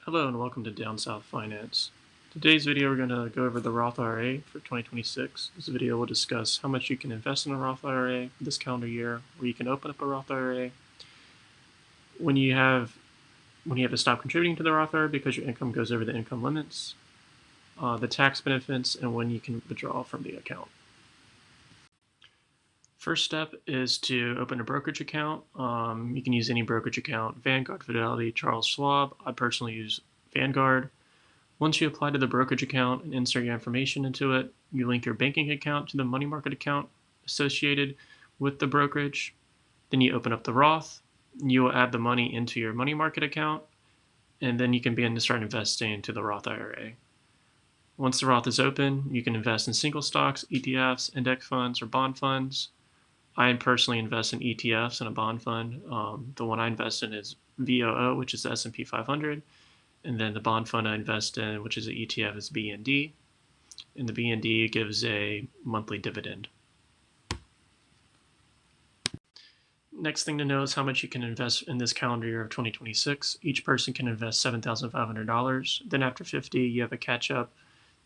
Hello and welcome to Down South Finance. Today's video we're going to go over the Roth IRA for 2026. This video will discuss how much you can invest in a Roth IRA this calendar year, where you can open up a Roth IRA, when you have to stop contributing to the Roth IRA because your income goes over the income limits, the tax benefits, and when you can withdraw from the account. First step is to open a brokerage account. You can use any brokerage account: Vanguard, Fidelity, Charles Schwab. I personally use Vanguard. Once you apply to the brokerage account and insert your information into it, you link your banking account to the money market account associated with the brokerage. Then you open up the Roth. You will add the money into your money market account, and then you can begin to start investing into the Roth IRA. Once the Roth is open, you can invest in single stocks, ETFs, index funds, or bond funds. I personally invest in ETFs and a bond fund. The one I invest in is VOO, which is the S&P 500. And then the bond fund I invest in, which is an ETF, is BND. And the BND gives a monthly dividend. Next thing to know is how much you can invest in this calendar year of 2026. Each person can invest $7,500. Then after 50, you have a catch-up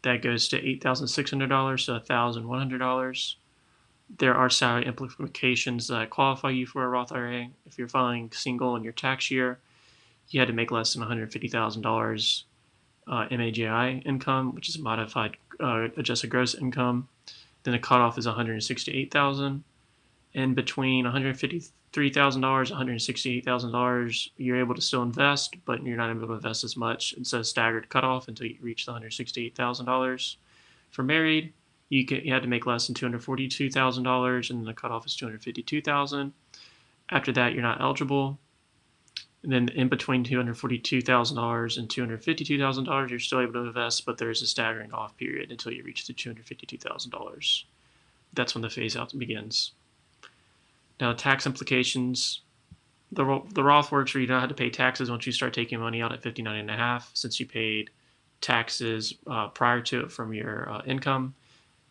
that goes to $8,600, so $1,100. There are salary implications that qualify you for a Roth IRA. If you're filing single in your tax year, you had to make less than $150,000 MAGI income, which is modified adjusted gross income. Then the cutoff is $168,000. And between $153,000 and $168,000, you're able to still invest, but you're not able to invest as much. It's a staggered cutoff until you reach the $168,000. For married, you had to make less than $242,000, and the cutoff is $252,000. After that, you're not eligible. And then in between $242,000 and $252,000, you're still able to invest, but there's a staggering off period until you reach the $252,000. That's when the phase out begins. Now, tax implications. The Roth works where you don't have to pay taxes once you start taking money out at 59.5, since you paid taxes prior to it from your income.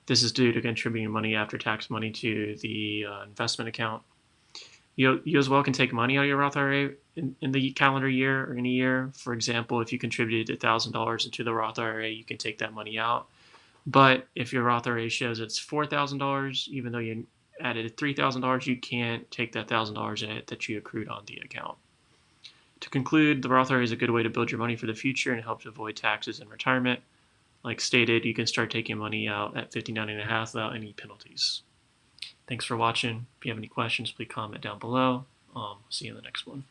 This is due to contributing money after tax money to the investment account. You as well can take money out of your Roth IRA in the calendar year or any year. For example, if you contributed $1,000 into the Roth IRA, you can take that money out. But if your Roth IRA shows it's $4,000, even though you added $3,000, you can't take that $1,000 in it that you accrued on the account. To conclude, the Roth IRA is a good way to build your money for the future and helps avoid taxes in retirement. Like stated, you can start taking money out at 59.5 without any penalties. Thanks for watching. If you have any questions, please comment down below. See you in the next one.